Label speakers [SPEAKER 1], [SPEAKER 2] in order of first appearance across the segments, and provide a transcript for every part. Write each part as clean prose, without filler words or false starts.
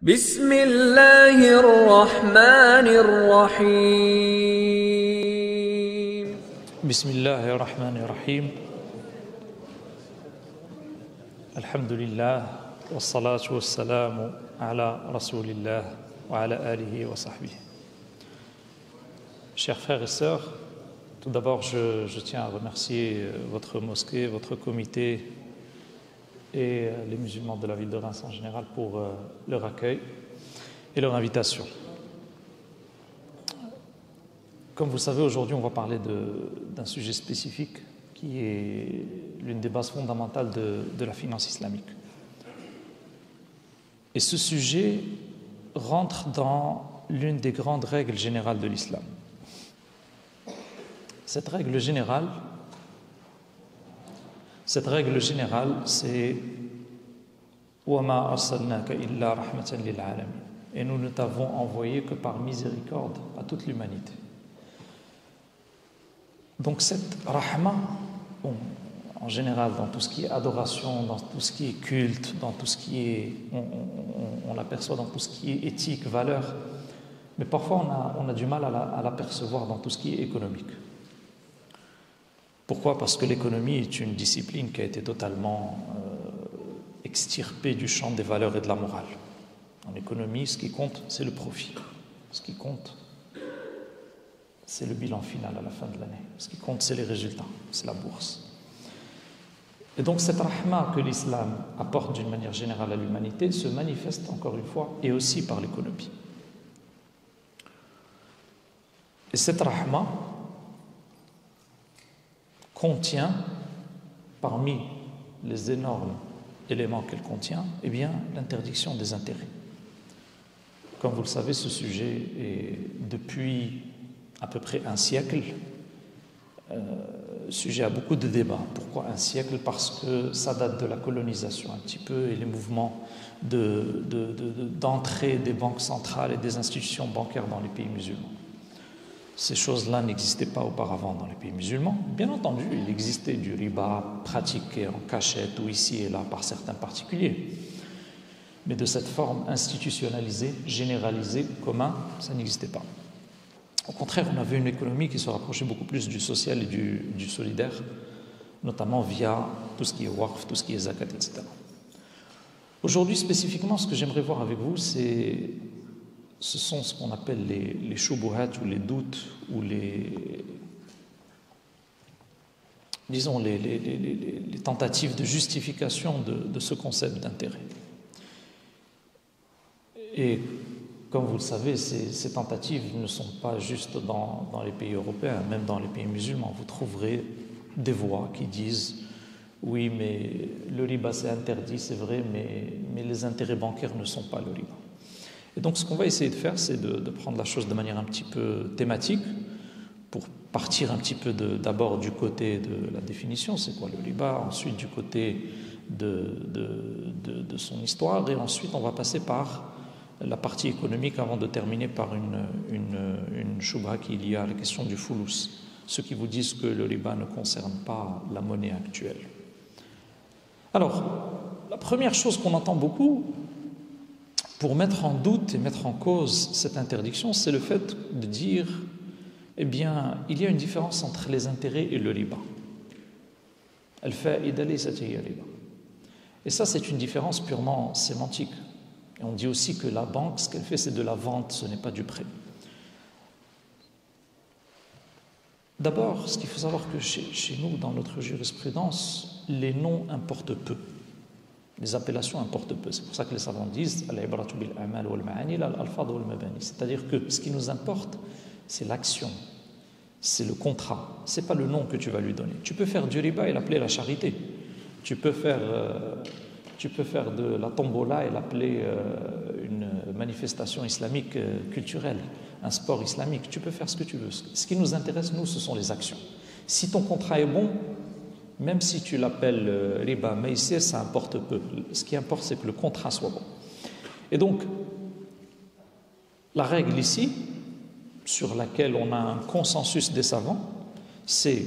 [SPEAKER 1] بسم الله الرحمن الرحيم
[SPEAKER 2] بسم الله الرحمن الرحيم الحمد لله والصلاة والسلام على رسول الله وعلى آله وصحبه. Chers frères et sœurs, tout d'abord je tiens à remercier votre mosquée, votre comité et les musulmans de la ville de Reims en général pour leur accueil et leur invitation. Comme vous le savez, aujourd'hui on va parler d'un sujet spécifique qui est l'une des bases fondamentales de la finance islamique. Et ce sujet rentre dans l'une des grandes règles générales de l'islam. Cette règle générale, c'est وَمَا أَرْسَلْنَاكَ إِلَّا رَحْمَةً لِلْعَالَمِينَ. Et nous ne t'avons envoyé que par miséricorde à toute l'humanité. Donc cette rahma, en général dans tout ce qui est adoration, dans tout ce qui est culte, dans tout ce qui est, on l'aperçoit dans tout ce qui est éthique, valeur, mais parfois on a du mal à l'apercevoir dans tout ce qui est économique. Pourquoi? Parce que l'économie est une discipline qui a été totalement extirpée du champ des valeurs et de la morale. En économie, ce qui compte, c'est le profit. Ce qui compte, c'est le bilan final à la fin de l'année. Ce qui compte, c'est les résultats, c'est la bourse. Et donc cette rahma que l'islam apporte d'une manière générale à l'humanité se manifeste encore une fois et aussi par l'économie. Et cette rahma contient, parmi les énormes éléments qu'elle contient, eh bien, l'interdiction des intérêts. Comme vous le savez, ce sujet est depuis à peu près un siècle sujet à beaucoup de débats. Pourquoi un siècle? Parce que ça date de la colonisation un petit peu et les mouvements d'entrée des banques centrales et des institutions bancaires dans les pays musulmans. Ces choses-là n'existaient pas auparavant dans les pays musulmans. Bien entendu, il existait du riba pratiqué en cachette ou ici et là par certains particuliers. Mais de cette forme institutionnalisée, généralisée, commun, ça n'existait pas. Au contraire, on avait une économie qui se rapprochait beaucoup plus du social et du solidaire, notamment via tout ce qui est waqf, tout ce qui est zakat, etc. Aujourd'hui, spécifiquement, ce que j'aimerais voir avec vous, ce sont ce qu'on appelle les shubuhat ou les doutes ou les tentatives de justification de ce concept d'intérêt. Et comme vous le savez, ces tentatives ne sont pas juste dans les pays européens, même dans les pays musulmans. Vous trouverez des voix qui disent oui, mais le riba c'est interdit, c'est vrai, mais les intérêts bancaires ne sont pas le riba. Et donc ce qu'on va essayer de faire, c'est de prendre la chose de manière un petit peu thématique, pour partir un petit peu d'abord du côté de la définition, c'est quoi le riba, ensuite du côté de son histoire, et ensuite on va passer par la partie économique avant de terminer par une shubha qui est liée à la question du fulus, ceux qui vous disent que le riba ne concerne pas la monnaie actuelle. Alors, la première chose qu'on entend beaucoup pour mettre en doute et mettre en cause cette interdiction, c'est le fait de dire, eh bien, il y a une différence entre les intérêts et le riba. Et ça, c'est une différence purement sémantique. Et on dit aussi que la banque, ce qu'elle fait, c'est de la vente, ce n'est pas du prêt. D'abord, ce qu'il faut savoir que chez nous, dans notre jurisprudence, les noms importent peu. Les appellations importent peu. C'est pour ça que les savants disent c'est-à-dire que ce qui nous importe, c'est l'action, c'est le contrat, c'est pas le nom que tu vas lui donner. Tu peux faire du riba et l'appeler la charité. Tu peux faire de la tombola et l'appeler une manifestation islamique culturelle, un sport islamique. Tu peux faire ce que tu veux. Ce qui nous intéresse, nous, ce sont les actions. Si ton contrat est bon, même si tu l'appelles riba, mais ici, ça importe peu. Ce qui importe, c'est que le contrat soit bon. Et donc, la règle ici, sur laquelle on a un consensus des savants, c'est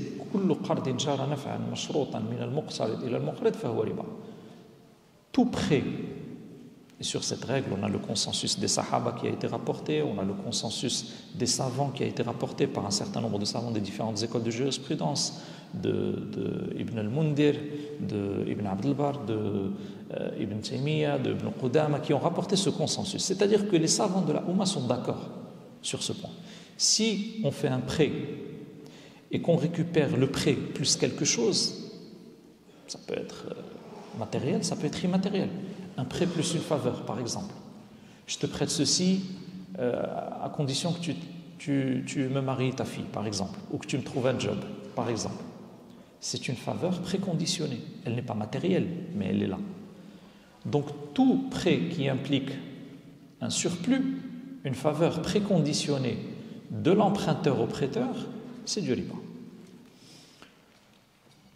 [SPEAKER 2] tout prêt Et sur cette règle, on a le consensus des Sahaba qui a été rapporté, on a le consensus des savants qui a été rapporté par un certain nombre de savants des différentes écoles de jurisprudence, de Ibn al-Mundir, de Ibn Abd al-Barr, de Ibn Taymiyyah, de Ibn Qudama, qui ont rapporté ce consensus. C'est-à-dire que les savants de la Oumma sont d'accord sur ce point. Si on fait un prêt et qu'on récupère le prêt plus quelque chose, ça peut être matériel, ça peut être immatériel. Un prêt plus une faveur, par exemple. Je te prête ceci à condition que tu me maries ta fille, par exemple, ou que tu me trouves un job, par exemple. C'est une faveur préconditionnée. Elle n'est pas matérielle, mais elle est là. Donc, tout prêt qui implique un surplus, une faveur préconditionnée de l'emprunteur au prêteur, c'est du riba.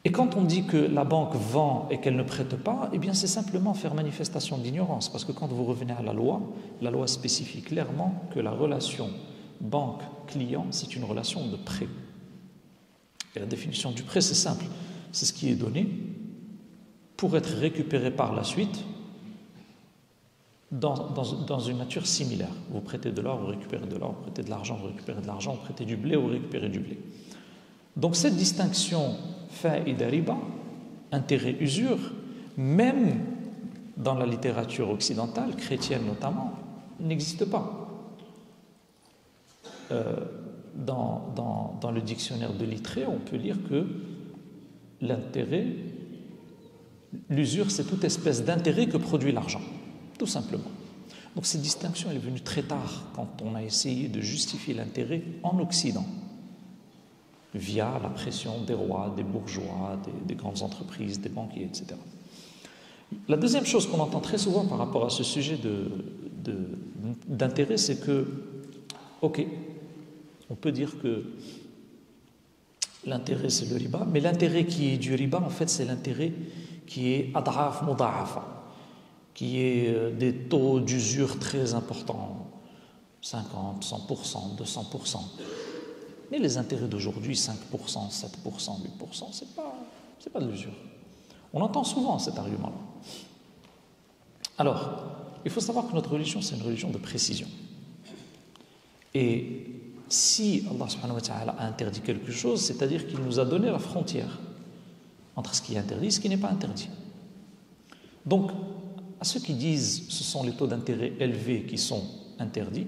[SPEAKER 2] Et quand on dit que la banque vend et qu'elle ne prête pas, eh bien c'est simplement faire manifestation d'ignorance. Parce que quand vous revenez à la loi spécifie clairement que la relation banque-client, c'est une relation de prêt. Et la définition du prêt, c'est simple. C'est ce qui est donné pour être récupéré par la suite dans une nature similaire. Vous prêtez de l'or, vous récupérez de l'or, vous prêtez de l'argent, vous récupérez de l'argent, vous prêtez du blé, vous récupérez du blé. Donc cette distinction faïda riba, intérêt usure, même dans la littérature occidentale, chrétienne notamment, n'existe pas. Dans le dictionnaire de Littré, on peut lire que l'intérêt, l'usure, c'est toute espèce d'intérêt que produit l'argent, tout simplement. Donc cette distinction elle est venue très tard, quand on a essayé de justifier l'intérêt en Occident, via la pression des rois, des bourgeois, des grandes entreprises, des banquiers, etc. La deuxième chose qu'on entend très souvent par rapport à ce sujet d'intérêt, c'est que, ok, on peut dire que l'intérêt c'est le riba, mais l'intérêt qui est du riba, en fait, c'est l'intérêt qui est adraf muda'afa, qui est des taux d'usure très importants, 50, 100%, 200%. Mais les intérêts d'aujourd'hui, 5%, 7%, 8%, c'est pas de l'usure. On entend souvent cet argument-là. Alors, il faut savoir que notre religion, c'est une religion de précision. Et si Allah subhanahu wa ta'ala a interdit quelque chose, c'est-à-dire qu'il nous a donné la frontière entre ce qui est interdit et ce qui n'est pas interdit. Donc, à ceux qui disent que ce sont les taux d'intérêt élevés qui sont interdits,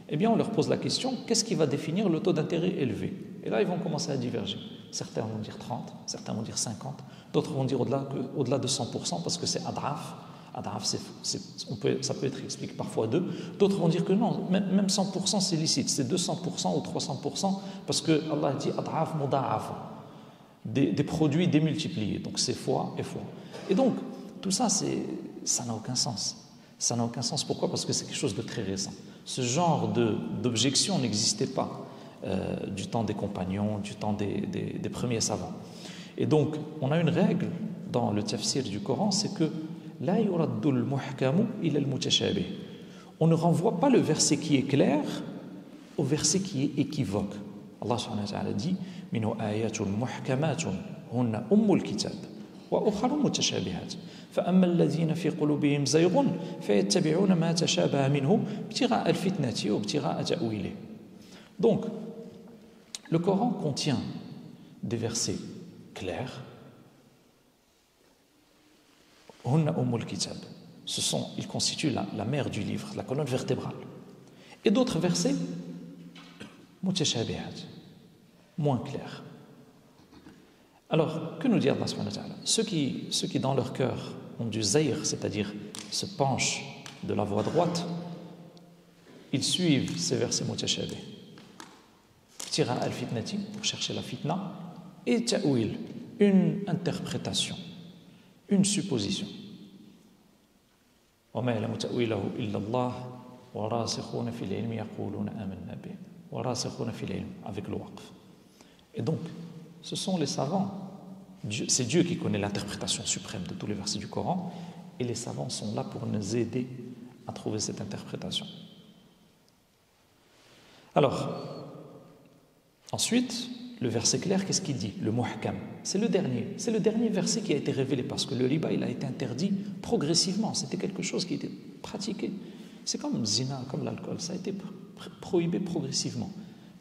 [SPEAKER 2] eh bien on leur pose la question, qu'est-ce qui va définir le taux d'intérêt élevé? Et là ils vont commencer à diverger. Certains vont dire 30, certains vont dire 50, d'autres vont dire au-delà de 100% parce que c'est adraf. Adraf, ça peut être expliqué parfois 2. D'autres vont dire que non, même 100% c'est licite, c'est 200% ou 300% parce que Allah dit adraf muda'af, des produits démultipliés, donc c'est fois et fois. Et donc tout ça, ça n'a aucun sens. Ça n'a aucun sens. Pourquoi? Parce que c'est quelque chose de très récent. Ce genre d'objection n'existait pas du temps des compagnons, du temps des premiers savants. Et donc, on a une règle dans le tafsir du Coran, c'est que la yuraddul muhkamu ila al-mutashabih. On ne renvoie pas le verset qui est clair au verset qui est équivoque. Allah subhanahu wa ta'ala dit minhu ayatul muhkamatun hunna ummul kitab wa ukharu mutashabihat. فأما الذين في قلوبهم زيغ فيتبعون ما تشابه منه ابتغاء الفتنة وابتغاء تأويله. Donc, le Coran contient des versets clairs. Hunna ummul kitab. Ils constituent la mère du livre, la colonne vertébrale. Et d'autres versets mutashabihat, moins clairs. Alors, que nous dit Allah subhanahu wa ta'ala? Ceux qui dans leur cœur ont du zayr, c'est-à-dire se penchent de la voie droite, ils suivent ces versets mutashabih. Tira al-fitnati, pour chercher la fitna, et ta'wil, une interprétation, une supposition. وَمَا يَعْلَمُ تَأْوِيلَهُ إِلَّا اللَّهُ وَرَاسِخُونَ فِي الْعِلْمِ يَقُولُونَ آمَنَّا بِهِ وَرَاسِخُونَ فِي الْعِلْمِ, avec le waqf. Et donc, ce sont les savants. C'est Dieu qui connaît l'interprétation suprême de tous les versets du Coran, et les savants sont là pour nous aider à trouver cette interprétation. Alors, ensuite, Le verset clair, qu'est-ce qu'il dit? Le muhkam. C'est le dernier verset qui a été révélé parce que le riba, il a été interdit progressivement. C'était quelque chose qui était pratiqué. C'est comme le zina, comme l'alcool. Ça a été prohibé progressivement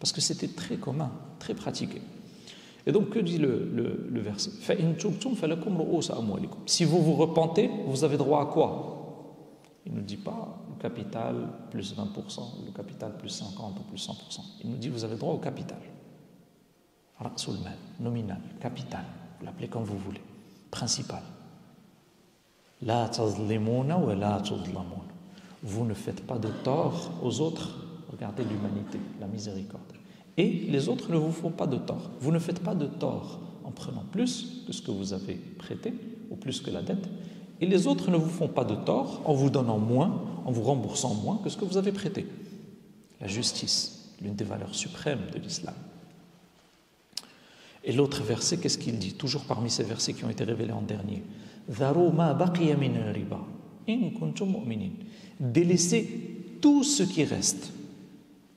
[SPEAKER 2] parce que c'était très commun, très pratiqué. Et donc, que dit le verset? Si vous vous repentez, vous avez droit à quoi? Il ne nous dit pas le capital plus 20%, le capital plus 50% ou plus 100%. Il nous dit vous avez droit au capital. Ra'sul mal, nominal, capital, vous l'appelez comme vous voulez, principal. La tazlimuna wa la tuzlamun. Vous ne faites pas de tort aux autres, regardez l'humanité, la miséricorde. Et les autres ne vous font pas de tort. Vous ne faites pas de tort en prenant plus que ce que vous avez prêté, ou plus que la dette. Et les autres ne vous font pas de tort en vous donnant moins, en vous remboursant moins que ce que vous avez prêté. La justice, l'une des valeurs suprêmes de l'islam. Et l'autre verset, qu'est-ce qu'il dit? Toujours parmi ces versets qui ont été révélés en dernier. Délaissez tout ce qui reste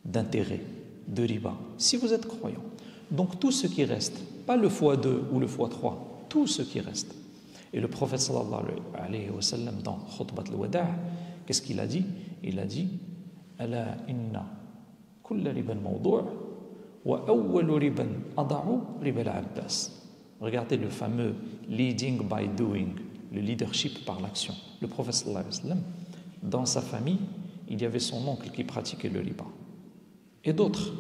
[SPEAKER 2] d'intérêt, de riba, si vous êtes croyant. Donc tout ce qui reste, pas le x2 ou le x3, tout ce qui reste. Et le prophète sallallahu alayhi wa sallam dans Khutbat al-Wada', qu'est-ce qu'il a dit? Il a dit Ala inna kulla riban mawdu' wa awwalu riban ada'u riba al-Abbas. Regardez le fameux leading by doing, le leadership par l'action. Le prophète sallallahu alayhi wa sallam, dans sa famille, il y avait son oncle qui pratiquait le riba et d'autres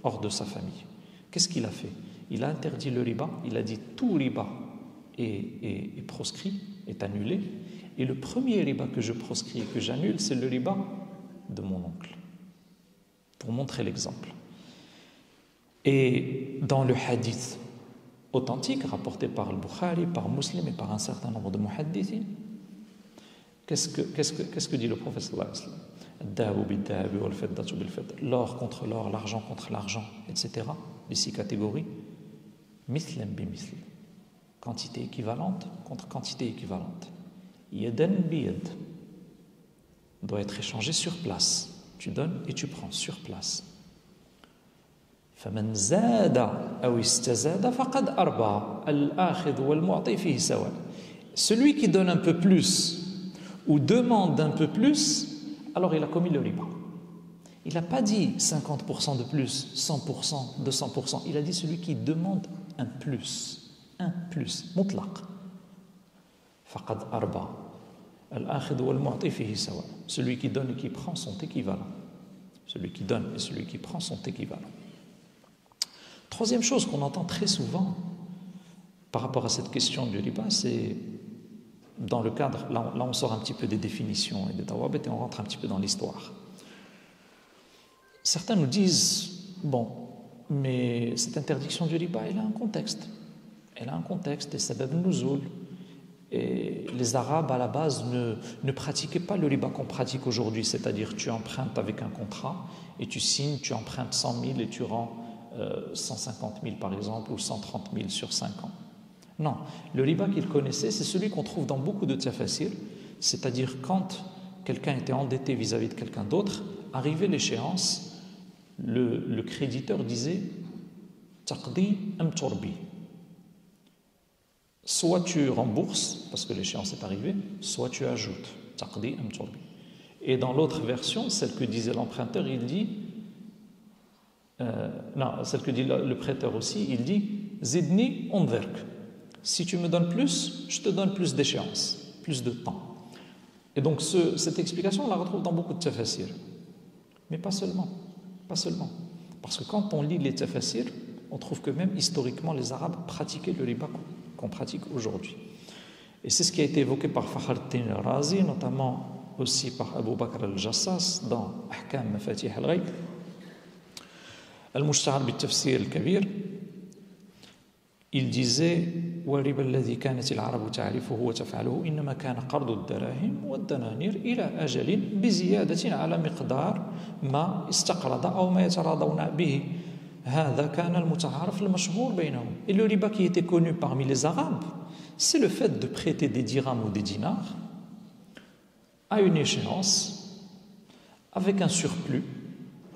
[SPEAKER 2] hors de sa famille. Qu'est-ce qu'il a fait? Il a interdit le riba, il a dit tout riba est proscrit, est annulé, et le premier riba que je proscris et que j'annule, c'est le riba de mon oncle, pour montrer l'exemple. Et dans le hadith authentique rapporté par le Bukhari, par Muslim et par un certain nombre de muhaddithin, qu'est-ce que dit le prophète sallallahu alayhi wa sallam? L'or contre l'or, l'argent contre l'argent, etc. Les 6 catégories. Mithlan bi mithl. Quantité équivalente contre quantité équivalente. Yadan bi yad. Doit être échangé sur place. Tu donnes et tu prends sur place. فمن زاد أو استزاد فقد أربى الآخذ والمعطي فيه سواء. Celui qui donne un peu plus ou demande un peu plus, alors il a commis le riba. Il n'a pas dit 50% de plus, 100%, 200%. Il a dit celui qui demande un plus, mutlaq. Faqad arba. Al-akhid wal-mu'ti fihi sawa. Celui qui donne et qui prend sont équivalents. Celui qui donne et celui qui prend sont équivalents. Troisième chose qu'on entend très souvent par rapport à cette question du riba, c'est dans le cadre, là on sort un petit peu des définitions et des tawabit et on rentre un petit peu dans l'histoire. Certains nous disent, bon, mais cette interdiction du riba, elle a un contexte. Elle a un contexte, et sabab nuzul. Et les Arabes, à la base, ne pratiquaient pas le riba qu'on pratique aujourd'hui, c'est-à-dire tu empruntes avec un contrat et tu signes, tu empruntes 100 000 et tu rends 150 000 par exemple, ou 130 000 sur 5 ans. Non, le riba qu'ils connaissaient, c'est celui qu'on trouve dans beaucoup de tafasir, c'est-à-dire quand quelqu'un était endetté vis-à-vis de quelqu'un d'autre, arrivait l'échéance, le créditeur disait taqdi am turbi. Soit tu rembourses, parce que l'échéance est arrivée, soit tu ajoutes taqdi am turbi. Et dans l'autre version, celle que disait l'emprunteur, il dit celle que dit le prêteur aussi, il dit zidni unzirk. Si tu me donnes plus, je te donne plus d'échéance, plus de temps. Et donc cette explication, on la retrouve dans beaucoup de tafasir. Mais pas seulement. Parce que quand on lit les tafasir, on trouve que même historiquement, les Arabes pratiquaient le riba qu'on pratique aujourd'hui. Et c'est ce qui a été évoqué par Fakhruddin al-Razi, notamment aussi par Abu Bakr al-Jassas dans Ahkam Mafatih al-Ghaib. Al-Mushtahar bi-Tafsir al-Kabir, il disait والربا الذي كانت العرب تعرفه وتفعله إنما كان قرض الدراهم والدنانير إلى أجل بزيادة على مقدار ما استقرض أو ما يتراضون به هذا كان المتعارف المشهور بينهم. Et le riba qui était connu parmi les Arabes, c'est le fait de prêter des dirhams ou des dinars à une échéance avec un surplus,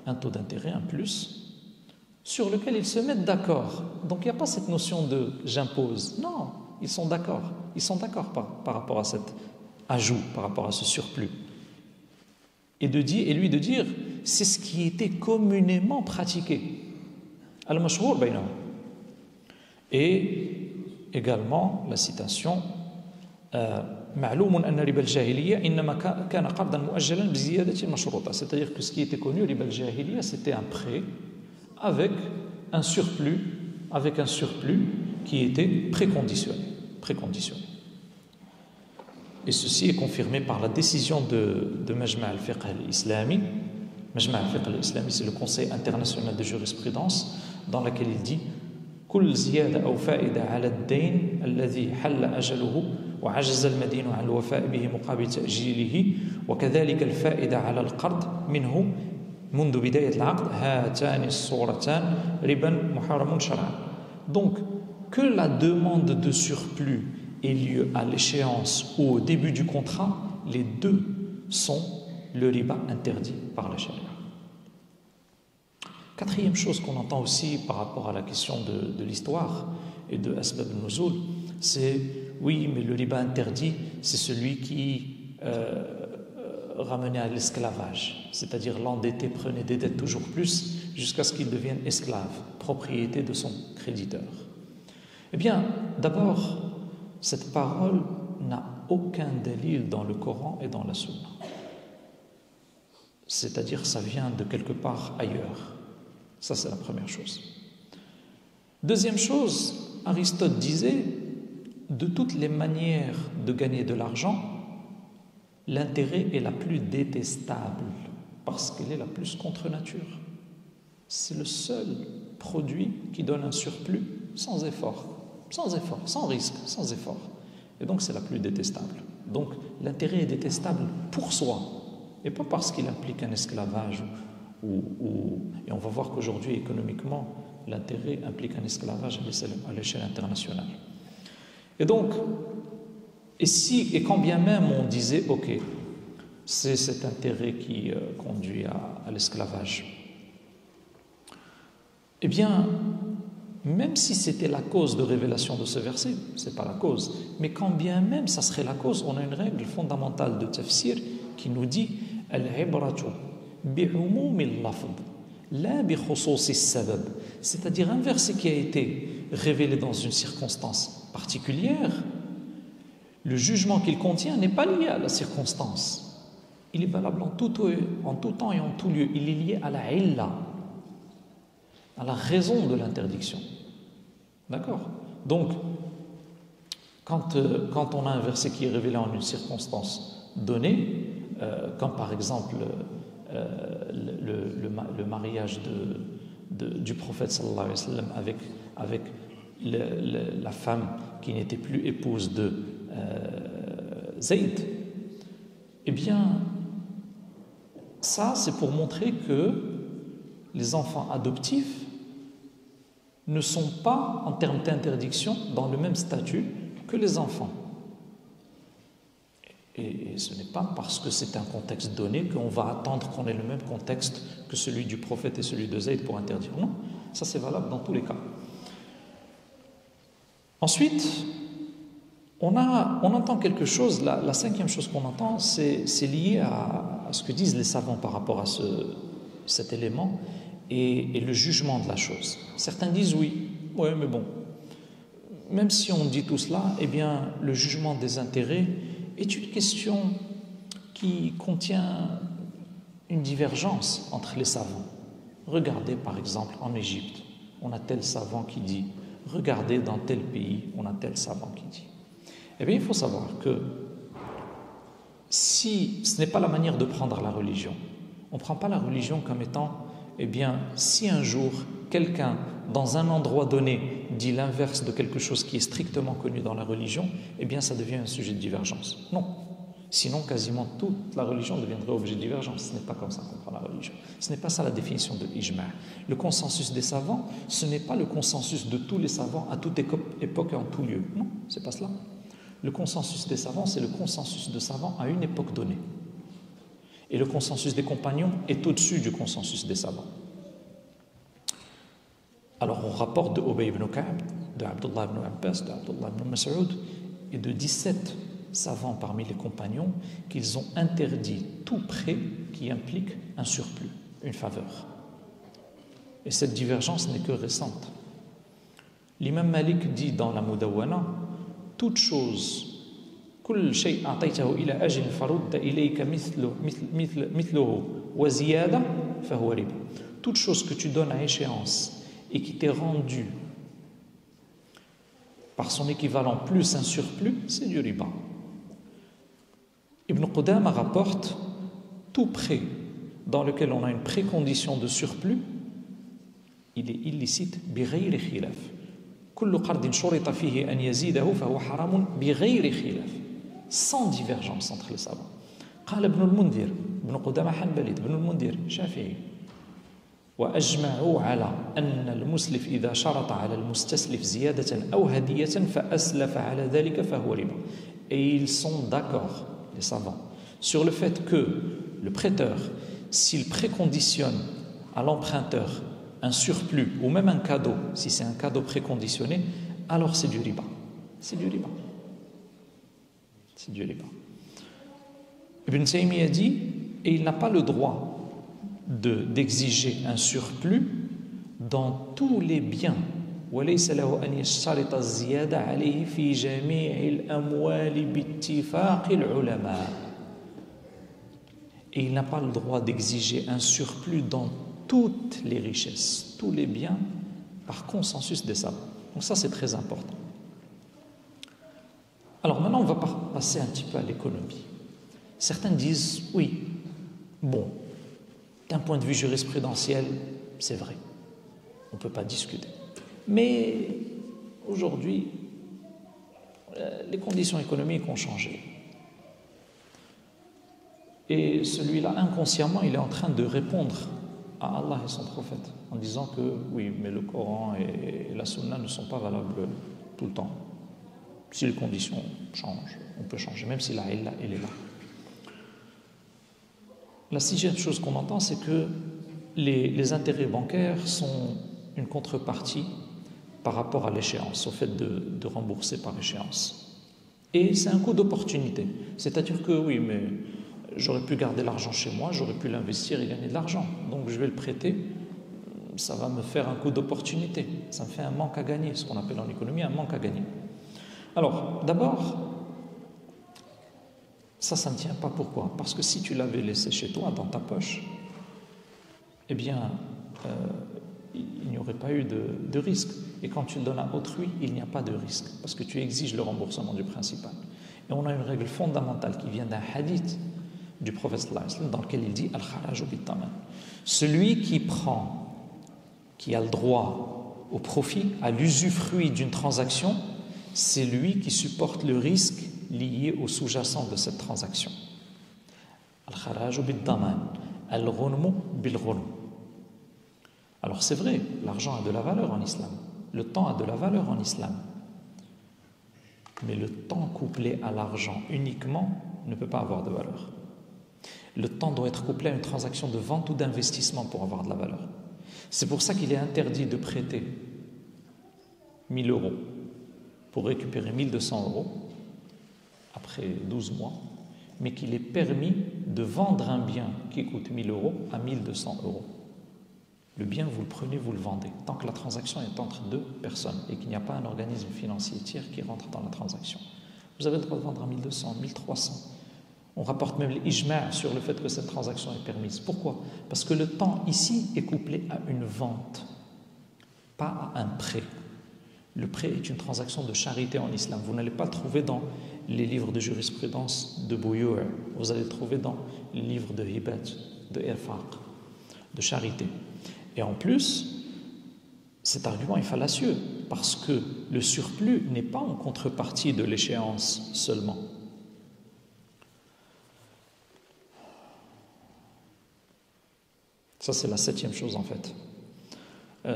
[SPEAKER 2] un taux d'intérêt, un plus, sur lequel ils se mettent d'accord. Donc il n'y a pas cette notion de j'impose. Non, ils sont d'accord. Ils sont d'accord par rapport à cet ajout, par rapport à ce surplus. Et lui de dire, c'est ce qui était communément pratiqué. Al-mashhour baynahum. Et également la citation معلوم أن ربا الجاهلية إنما كان قرضا مؤجلا بزيادة مشروطة. C'est-à-dire que ce qui était connu, riba al-jahiliya, c'était un prêt avec un surplus qui était préconditionné. Et ceci est confirmé par la décision de Majma' al-Fiqh al-Islami. Majma' al-Fiqh al-Islami, c'est le Conseil international de jurisprudence, dans lequel il dit كل زيادة أو فائدة على الدين الذي حل أجله وعجز المدين عن الوفاء به مقابل تأجيله وكذلك الفائدة على القرض منه منذ بداية العقد هاتان الصورتان ربا محرم شرعا. Donc que la demande de surplus ait lieu à l'échéance ou au début du contrat, les deux sont le riba interdit par la charia. Quatrième chose qu'on entend aussi par rapport à la question de l'histoire et de Asbab al-Nuzul, c'est oui, mais le riba interdit, c'est celui qui ramenait à l'esclavage, c'est-à-dire l'endetté prenait des dettes toujours plus jusqu'à ce qu'il devienne esclave, propriété de son créditeur. Eh bien, d'abord, cette parole n'a aucun dalil dans le Coran et dans la Sunna. C'est-à-dire ça vient de quelque part ailleurs. Ça, c'est la première chose. Deuxième chose, Aristote disait, de toutes les manières de gagner de l'argent, l'intérêt est la plus détestable parce qu'elle est la plus contre nature. C'est le seul produit qui donne un surplus sans effort, sans risque, sans effort. Et donc, c'est la plus détestable. Donc, l'intérêt est détestable pour soi et pas parce qu'il implique un esclavage et on va voir qu'aujourd'hui, économiquement, l'intérêt implique un esclavage à l'échelle internationale. Et donc, et quand bien même on disait, ok, c'est cet intérêt qui conduit à l'esclavage, eh bien, même si c'était la cause de révélation de ce verset, c'est pas la cause, mais quand bien même ça serait la cause, on a une règle fondamentale de tafsir qui nous dit al-ibratu bi'umum al-lafz la bi khusus as-sabab, c'est-à-dire un verset qui a été révélé dans une circonstance particulière, le jugement qu'il contient n'est pas lié à la circonstance. Il est valable en tout temps et en tout lieu. Il est lié à la illa, à la raison de l'interdiction. D'accord? Donc, quand on a un verset qui est révélé en une circonstance donnée, comme par exemple le mariage du prophète sallallahu alayhi wa sallam avec la femme qui n'était plus épouse de Zayd, eh bien, ça c'est pour montrer que les enfants adoptifs ne sont pas, en termes d'interdiction, dans le même statut que les enfants. Et ce n'est pas parce que c'est un contexte donné qu'on va attendre qu'on ait le même contexte que celui du prophète et celui de Zayd pour interdire. Non, ça c'est valable dans tous les cas. Ensuite, on entend quelque chose, la cinquième chose qu'on entend, c'est lié à ce que disent les savants par rapport à cet élément et le jugement de la chose. Certains disent oui, mais bon, même si on dit tout cela, eh bien, le jugement des intérêts est une question qui contient une divergence entre les savants. Regardez par exemple en Égypte, on a tel savant qui dit, regardez dans tel pays, on a tel savant qui dit. Eh bien, il faut savoir que si ce n'est pas la manière de prendre la religion, on ne prend pas la religion comme étant, eh bien, si un jour quelqu'un dans un endroit donné dit l'inverse de quelque chose qui est strictement connu dans la religion, eh bien ça devient un sujet de divergence. Non. Sinon, quasiment toute la religion deviendrait objet de divergence. Ce n'est pas comme ça qu'on prend la religion. Ce n'est pas ça la définition de l'ijma'. Le consensus des savants, ce n'est pas le consensus de tous les savants à toute époque et en tout lieu. Non, c'est pas cela. Le consensus des savants, c'est le consensus de savants à une époque donnée. Et le consensus des compagnons est au-dessus du consensus des savants. Alors on rapporte de Ubay ibn Ka'b, de Abdullah ibn Abbas, de Abdullah ibn Mas'ud et de 17 savants parmi les compagnons qu'ils ont interdit tout prêt qui implique un surplus, une faveur. Et cette divergence n'est que récente. L'imam Malik dit dans la Mudawwana, toute chose, كل شيء أعطيته إلى أجل فرد إليك مثله وزيادة فهو ربا. Toute chose que tu donnes à échéance et qui t'est rendue par son équivalent plus un surplus, c'est du riba. Ibn Qudama rapporte tout prêt dans lequel on a une précondition de surplus, il est illicite بغير خلاف. كل قرض شرط فيه أن يزيده فهو حرام بغير خلاف. Sans divergence entre les savants. قال ابن المنذر ابن قدامة حنبلي ابن المنذر شافعي وأجمعوا على أن المسلف إذا شرط على المستسلف زيادة أو هدية فأسلف على ذلك فهو ربا. Et ils sont d'accord, les savants, sur le fait que le prêteur, s'il préconditionne à l'emprunteur un surplus ou même un cadeau, si c'est un cadeau préconditionné, alors c'est du riba. C'est du riba. C'est du riba. Ibn Taymiyyah dit, et il n'a pas le droit d'exiger un surplus dans tous les biens. وليس له أن يشترط الزيادة عليه في جميع الأموال باتفاق العلماء. Et il n'a pas le droit d'exiger un surplus dans toutes les richesses, tous les biens, par consensus des savants. Donc ça, c'est très important. Alors maintenant, on va passer un petit peu à l'économie. Certains disent, oui, bon, d'un point de vue jurisprudentiel, c'est vrai, on ne peut pas discuter. Mais aujourd'hui, les conditions économiques ont changé. Et celui-là, inconsciemment, il est en train de répondre à Allah et son prophète en disant que oui, mais le Coran et la Sunna ne sont pas valables tout le temps. Si les conditions changent, on peut changer, même si la illa, elle est là. La sixième chose qu'on entend, c'est que les intérêts bancaires sont une contrepartie par rapport à l'échéance, au fait de rembourser par échéance. Et c'est un coût d'opportunité. C'est-à-dire que oui, mais j'aurais pu garder l'argent chez moi, j'aurais pu l'investir et gagner de l'argent. Donc je vais le prêter, ça va me faire un coût d'opportunité. Ça me fait un manque à gagner, ce qu'on appelle en économie un manque à gagner. Alors, d'abord, ça ne tient pas. Pourquoi? Parce que si tu l'avais laissé chez toi, dans ta poche, eh bien, il n'y aurait pas eu de risque. Et quand tu le donnes à autrui, il n'y a pas de risque, parce que tu exiges le remboursement du principal. Et on a une règle fondamentale qui vient d'un hadith du prophète sallallahu alayhi wa sallam, dans lequel il dit « Al-kharaju bit-taman ». Celui qui prend, qui a le droit au profit, à l'usufruit d'une transaction, c'est lui qui supporte le risque lié au sous-jacent de cette transaction. Al-kharaju bit-taman, al-ghunmu bil-ghunm. Alors c'est vrai, l'argent a de la valeur en islam, le temps a de la valeur en islam, mais le temps couplé à l'argent uniquement ne peut pas avoir de valeur. Le temps doit être couplé à une transaction de vente ou d'investissement pour avoir de la valeur. C'est pour ça qu'il est interdit de prêter 1000 euros pour récupérer 1200 euros après 12 mois, mais qu'il est permis de vendre un bien qui coûte 1000 euros à 1200 euros. Le bien, vous le prenez, vous le vendez, tant que la transaction est entre deux personnes et qu'il n'y a pas un organisme financier tiers qui rentre dans la transaction. Vous avez le droit de vendre à 1200, 1300. On rapporte même l'ijma' sur le fait que cette transaction est permise. Pourquoi? Parce que le temps ici est couplé à une vente, pas à un prêt. Le prêt est une transaction de charité en islam. Vous n'allez pas le trouver dans les livres de jurisprudence de Bouyour. Vous allez le trouver dans les livres de Hibat, de Irfaq, de charité. Et en plus, cet argument est fallacieux parce que le surplus n'est pas en contrepartie de l'échéance seulement. Ça, c'est la septième chose en fait.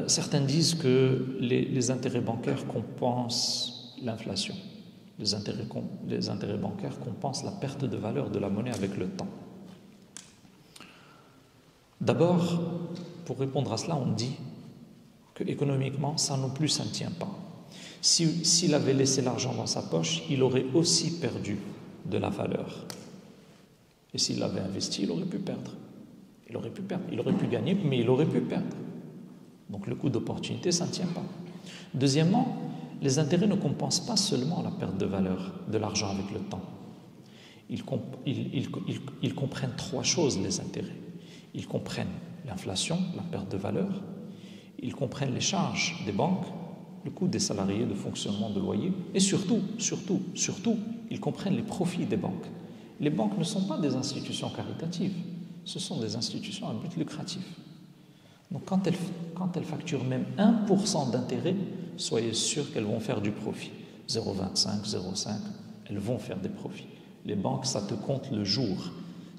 [SPEAKER 2] Certains disent que les intérêts bancaires compensent l'inflation. Les intérêts bancaires compensent la perte de valeur de la monnaie avec le temps. D'abord, pour répondre à cela, on dit que économiquement, ça non plus, ça ne tient pas. S'il avait laissé l'argent dans sa poche, il aurait aussi perdu de la valeur. Et s'il l'avait investi, il aurait pu perdre. Il aurait pu perdre. Il aurait pu gagner, mais il aurait pu perdre. Donc le coût d'opportunité, ça ne tient pas. Deuxièmement, les intérêts ne compensent pas seulement la perte de valeur de l'argent avec le temps. Ils comprennent trois choses, les intérêts. Ils comprennent l'inflation, la perte de valeur. Ils comprennent les charges des banques, le coût des salariés, de fonctionnement, de loyer. Et surtout, ils comprennent les profits des banques. Les banques ne sont pas des institutions caritatives. Ce sont des institutions à but lucratif. Donc quand elles facturent même 1% d'intérêt, soyez sûr qu'elles vont faire du profit. 0,25, 0,5, elles vont faire des profits. Les banques, ça te compte le jour.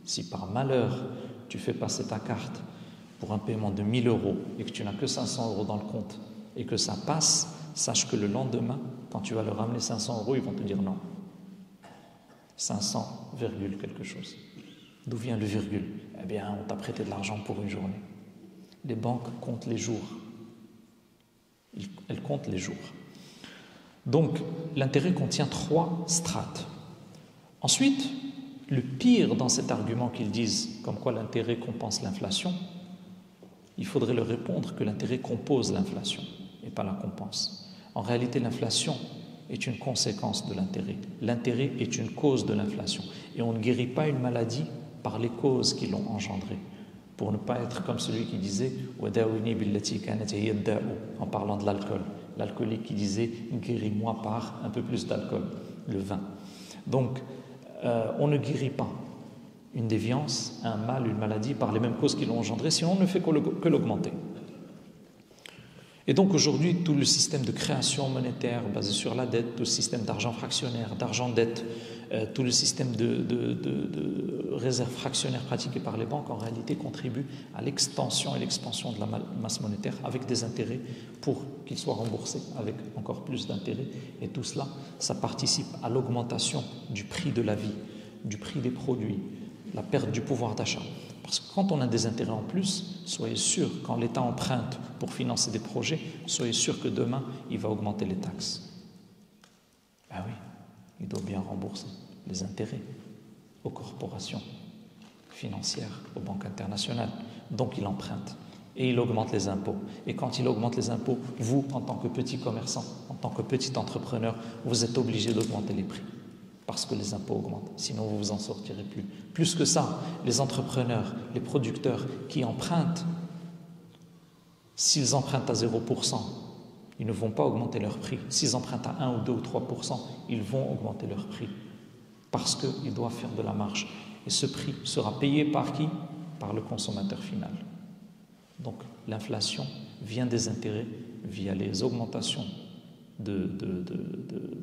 [SPEAKER 2] Si par malheur, tu fais passer ta carte pour un paiement de 1 000 € et que tu n'as que 500 € dans le compte et que ça passe, sache que le lendemain, quand tu vas leur ramener 500 €, ils vont te dire non. 500, virgule quelque chose. D'où vient le virgule? Eh bien, on t'a prêté de l'argent pour une journée. Les banques comptent les jours. Elles comptent les jours. Donc, l'intérêt contient 3 strates. Ensuite, le pire dans cet argument qu'ils disent, comme quoi l'intérêt compense l'inflation, il faudrait leur répondre que l'intérêt compose l'inflation et pas la compense. En réalité, l'inflation est une conséquence de l'intérêt. L'intérêt est une cause de l'inflation. Et on ne guérit pas une maladie par les causes qui l'ont engendrée. Pour ne pas être comme celui qui disait en parlant de l'alcool. L'alcoolique qui disait guéris-moi par un peu plus d'alcool, le vin. Donc, on ne guérit pas une déviance, un mal, une maladie par les mêmes causes qui l'ont engendré, sinon on ne fait que l'augmenter. Et donc aujourd'hui, tout le système de création monétaire basé sur la dette, tout le système d'argent fractionnaire, d'argent-dette, tout le système de réserve fractionnaire pratiqué par les banques, en réalité contribue à l'extension et l'expansion de la masse monétaire avec des intérêts pour qu'ils soient remboursés avec encore plus d'intérêts. Et tout cela, ça participe à l'augmentation du prix de la vie, du prix des produits, la perte du pouvoir d'achat. Parce que quand on a des intérêts en plus, soyez sûr, quand l'État emprunte pour financer des projets, soyez sûr que demain, il va augmenter les taxes. Ben oui, il doit bien rembourser les intérêts aux corporations financières, aux banques internationales. Donc il emprunte et il augmente les impôts. Et quand il augmente les impôts, vous, en tant que petit commerçant, en tant que petit entrepreneur, vous êtes obligé d'augmenter les prix. Parce que les impôts augmentent, sinon vous vous en sortirez plus. Plus que ça, les entrepreneurs, les producteurs qui empruntent, s'ils empruntent à 0%, ils ne vont pas augmenter leur prix. S'ils empruntent à 1 ou 2 ou 3%, ils vont augmenter leur prix. Parce qu'ils doivent faire de la marge. Et ce prix sera payé par qui? Par le consommateur final. Donc l'inflation vient des intérêts via les augmentations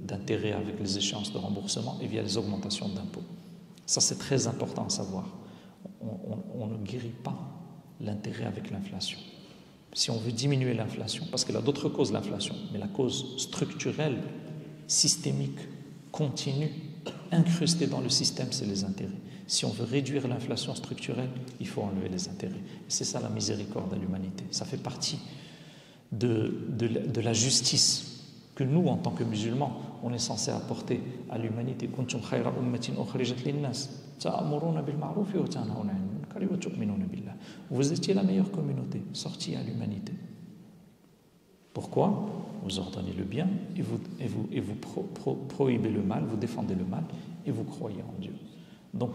[SPEAKER 2] d'intérêts avec les échéances de remboursement et via les augmentations d'impôts. Ça, c'est très important à savoir. On ne guérit pas l'intérêt avec l'inflation. Si on veut diminuer l'inflation, parce qu'elle a d'autres causes, l'inflation, mais la cause structurelle, systémique, continue, incrustée dans le système, c'est les intérêts. Si on veut réduire l'inflation structurelle, il faut enlever les intérêts. Et c'est ça la miséricorde à l'humanité. Ça fait partie de la justice que nous, en tant que musulmans, on est censé apporter à l'humanité. Vous étiez la meilleure communauté, sortie à l'humanité. Pourquoi? Vous ordonnez le bien et vous prohibez le mal, vous défendez le mal et vous croyez en Dieu. Donc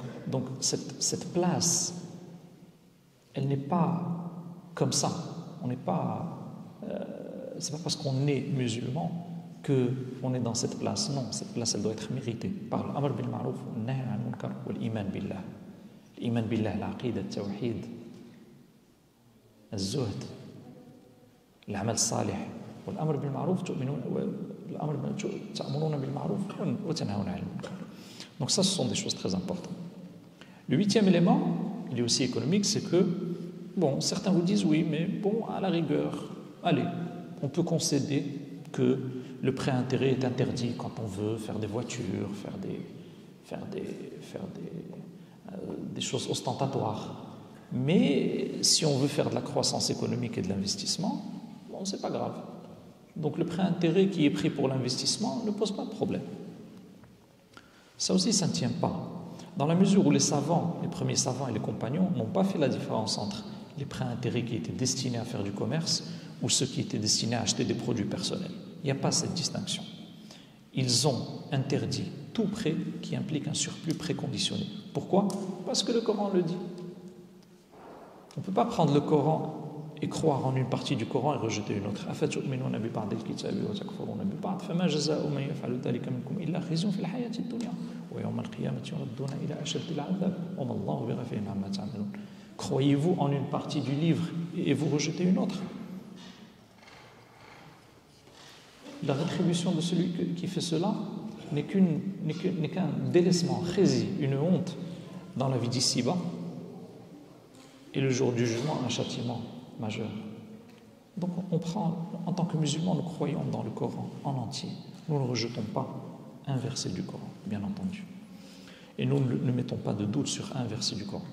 [SPEAKER 2] cette place, elle n'est pas comme ça. On n'est pas... c'est pas parce qu'on est musulman qu'on est dans cette place. Non, cette place, elle doit être méritée par l'amr bil ma'ruf wa nahy anil munkar wa l'iman billah. L'iman billah, l'aqida, le-tawhid, الزهد, العمل الصالح, والأمر بالمعروف تأمرون بالمعروف وتنهون عن المنكر. Donc ça, ce sont des choses très importantes. Le 8e élément, il est aussi économique, c'est que, bon, certains vous disent oui, mais bon, à la rigueur, allez, on peut concéder que le prêt à intérêt est interdit quand on veut faire des voitures, faire des choses ostentatoires. Mais si on veut faire de la croissance économique et de l'investissement, bon, bon, c'est pas grave. Donc le prêt intérêt qui est pris pour l'investissement ne pose pas de problème. Ça aussi, ça ne tient pas. Dans la mesure où les savants, les premiers savants et les compagnons n'ont pas fait la différence entre les prêts intérêts qui étaient destinés à faire du commerce ou ceux qui étaient destinés à acheter des produits personnels. Il n'y a pas cette distinction. Ils ont interdit tout prêt qui implique un surplus préconditionné. Pourquoi? Parce que le Coran le dit. On ne peut pas prendre le Coran et croire en une partie du Coran et rejeter une autre. Croyez-vous en une partie du livre et vous rejetez une autre? La rétribution de celui qui fait cela n'est qu'un délaissement, khezi, une honte dans la vie d'ici-bas, et le jour du jugement, un châtiment majeur. Donc on prend, en tant que musulmans, nous croyons dans le Coran en entier. Nous ne rejetons pas un verset du Coran, bien entendu. Et nous ne mettons pas de doute sur un verset du Coran.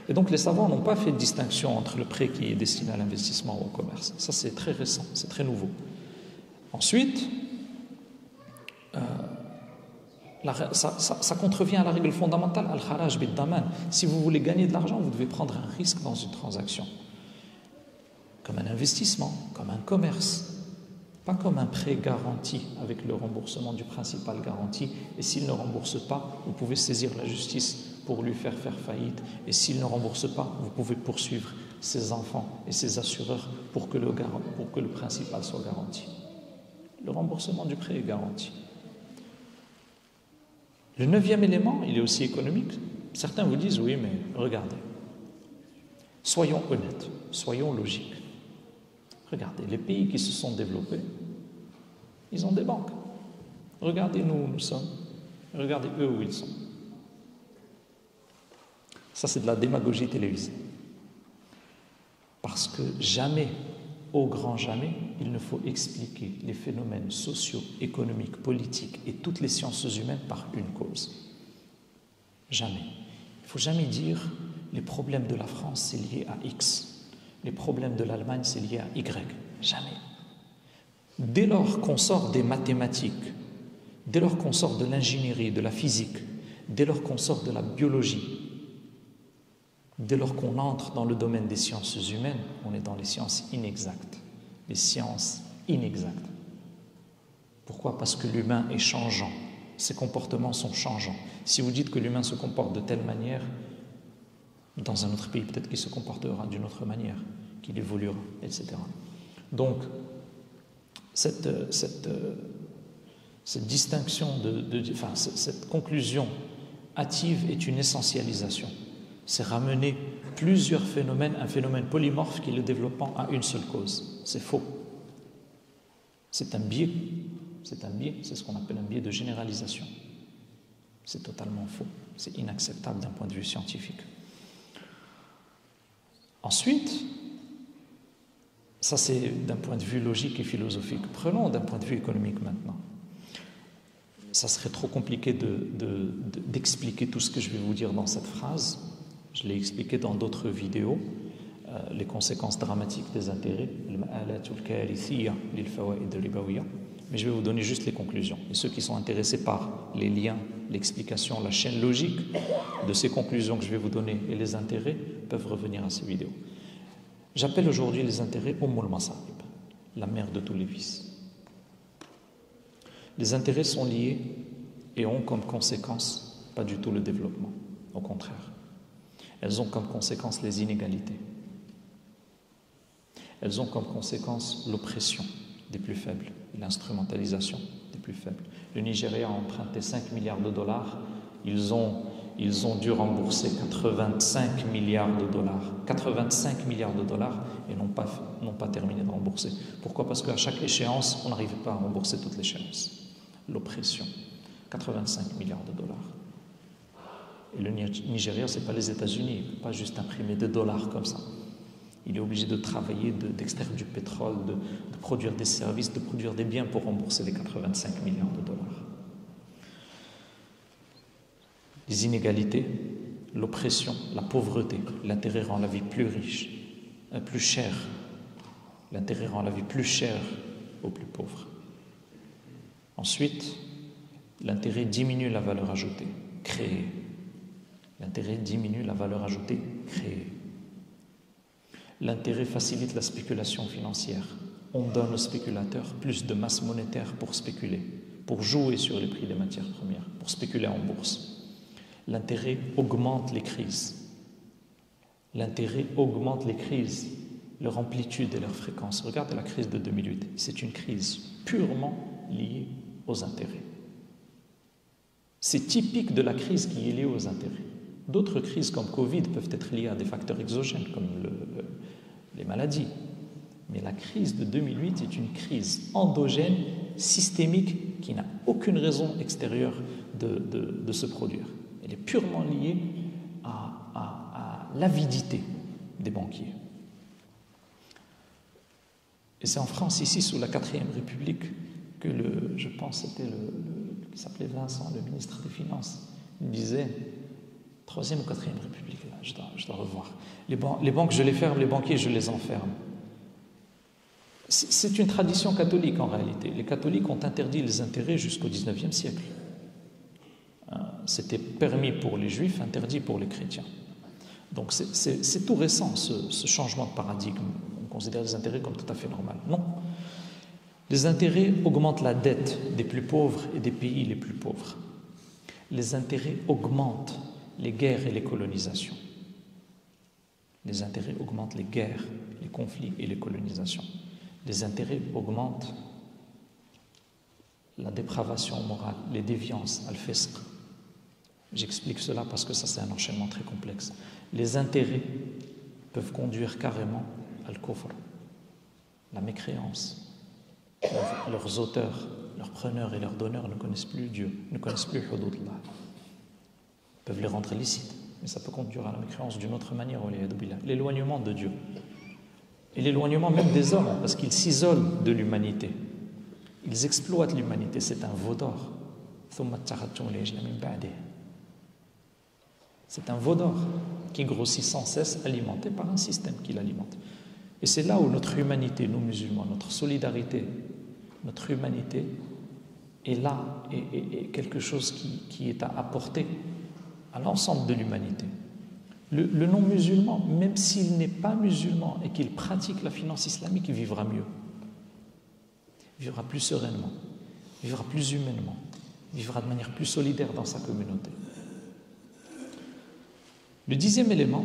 [SPEAKER 2] Et donc les savants n'ont pas fait de distinction entre le prêt qui est destiné à l'investissement ou au commerce. Ça, c'est très récent, c'est très nouveau. Ensuite, ça contrevient à la règle fondamentale, al-kharaj bid-daman. Si vous voulez gagner de l'argent, vous devez prendre un risque dans une transaction. Comme un investissement, comme un commerce. Pas comme un prêt garanti avec le remboursement du principal garanti. Et s'il ne rembourse pas, vous pouvez saisir la justice pour lui faire faillite. Et s'il ne rembourse pas, vous pouvez poursuivre ses enfants et ses assureurs pour que le principal soit garanti. Le remboursement du prêt est garanti. Le 9e élément, il est aussi économique. Certains vous disent, oui, mais regardez, soyons honnêtes, soyons logiques. Regardez, les pays qui se sont développés, ils ont des banques. Regardez nous où nous sommes, regardez eux où ils sont. Ça, c'est de la démagogie télévisée. Parce que jamais, au grand jamais, il ne faut expliquer les phénomènes sociaux, économiques, politiques et toutes les sciences humaines par une cause. Jamais. Il ne faut jamais dire les problèmes de la France, c'est lié à X. Les problèmes de l'Allemagne, c'est lié à Y. Jamais. Dès lors qu'on sort des mathématiques, dès lors qu'on sort de l'ingénierie, de la physique, dès lors qu'on sort de la biologie, dès lors qu'on entre dans le domaine des sciences humaines, on est dans les sciences inexactes. Les sciences inexactes. Pourquoi? Parce que l'humain est changeant. Ses comportements sont changeants. Si vous dites que l'humain se comporte de telle manière, dans un autre pays, peut-être qu'il se comportera d'une autre manière, qu'il évoluera, etc. Donc, cette distinction, cette conclusion hâtive est une essentialisation. C'est ramener plusieurs phénomènes, un phénomène polymorphe qui est le développement à une seule cause. C'est faux. C'est un biais. C'est un biais, c'est ce qu'on appelle un biais de généralisation. C'est totalement faux. C'est inacceptable d'un point de vue scientifique. Ensuite, ça c'est d'un point de vue logique et philosophique. Prenons d'un point de vue économique maintenant. Ça serait trop compliqué d'expliquer tout ce que je vais vous dire dans cette phrase. Je l'ai expliqué dans d'autres vidéos, les conséquences dramatiques des intérêts, mais je vais vous donner juste les conclusions. Et ceux qui sont intéressés par les liens, l'explication, la chaîne logique de ces conclusions que je vais vous donner et les intérêts peuvent revenir à ces vidéos. J'appelle aujourd'hui les intérêts Ummul Masa'ib, la mère de tous les vices. Les intérêts sont liés et ont comme conséquence pas du tout le développement, au contraire. Elles ont comme conséquence les inégalités. Elles ont comme conséquence l'oppression des plus faibles, l'instrumentalisation des plus faibles. Le Nigeria a emprunté 5 milliards de dollars. Ils ont dû rembourser 85 milliards de dollars. 85 milliards de dollars et n'ont pas terminé de rembourser. Pourquoi? Parce qu'à chaque échéance, on n'arrivait pas à rembourser toute l'échéance. L'oppression. 85 milliards de dollars. Et le Nigeria, ce n'est pas les États-Unis. Il ne peut pas juste imprimer des dollars comme ça. Il est obligé de travailler, d'extraire du pétrole, de produire des services, de produire des biens pour rembourser les 85 milliards de dollars. Les inégalités, l'oppression, la pauvreté, l'intérêt rend la vie plus riche, plus chère. L'intérêt rend la vie plus chère aux plus pauvres. Ensuite, l'intérêt diminue la valeur ajoutée créée. L'intérêt diminue la valeur ajoutée créée. L'intérêt facilite la spéculation financière. On donne aux spéculateurs plus de masse monétaire pour spéculer, pour jouer sur les prix des matières premières, pour spéculer en bourse. L'intérêt augmente les crises. L'intérêt augmente les crises, leur amplitude et leur fréquence. Regardez la crise de 2008. C'est une crise purement liée aux intérêts. C'est typique de la crise qui est liée aux intérêts. D'autres crises comme Covid peuvent être liées à des facteurs exogènes comme les maladies. Mais la crise de 2008 est une crise endogène, systémique, qui n'a aucune raison extérieure de se produire. Elle est purement liée à l'avidité des banquiers. Et c'est en France, ici, sous la 4e République, que je pense c'était qui s'appelait Vincent, le ministre des Finances, il disait, 3e ou 4e République, là, je dois revoir, les banques je les ferme, les banquiers je les enferme. C'est une tradition catholique en réalité. Les catholiques ont interdit les intérêts jusqu'au 19e siècle. C'était permis pour les juifs, interdit pour les chrétiens. Donc c'est tout récent ce changement de paradigme. On considère les intérêts comme tout à fait normal. Non. Les intérêts augmentent la dette des plus pauvres et des pays les plus pauvres. Les intérêts augmentent les guerres et les colonisations. Les intérêts augmentent les guerres, les conflits et les colonisations. Les intérêts augmentent la dépravation morale, les déviances, al-fisq. J'explique cela parce que ça c'est un enchaînement très complexe. Les intérêts peuvent conduire carrément al-kufr, la mécréance. Leurs auteurs, leurs preneurs et leurs donneurs ne connaissent plus Dieu, ne connaissent plus hududullah. Ils peuvent les rendre licites, mais ça peut conduire à la mécréance d'une autre manière, l'éloignement de Dieu. Et l'éloignement même des hommes, parce qu'ils s'isolent de l'humanité. Ils exploitent l'humanité, c'est un veau d'or. C'est un veau d'or qui grossit sans cesse, alimenté par un système qui l'alimente. Et c'est là où notre humanité, nous musulmans, notre solidarité, notre humanité est là, et quelque chose qui est à apporter à l'ensemble de l'humanité. Le non-musulman, même s'il n'est pas musulman et qu'il pratique la finance islamique, il vivra mieux. Il vivra plus sereinement, il vivra plus humainement, il vivra de manière plus solidaire dans sa communauté. Le 10e élément,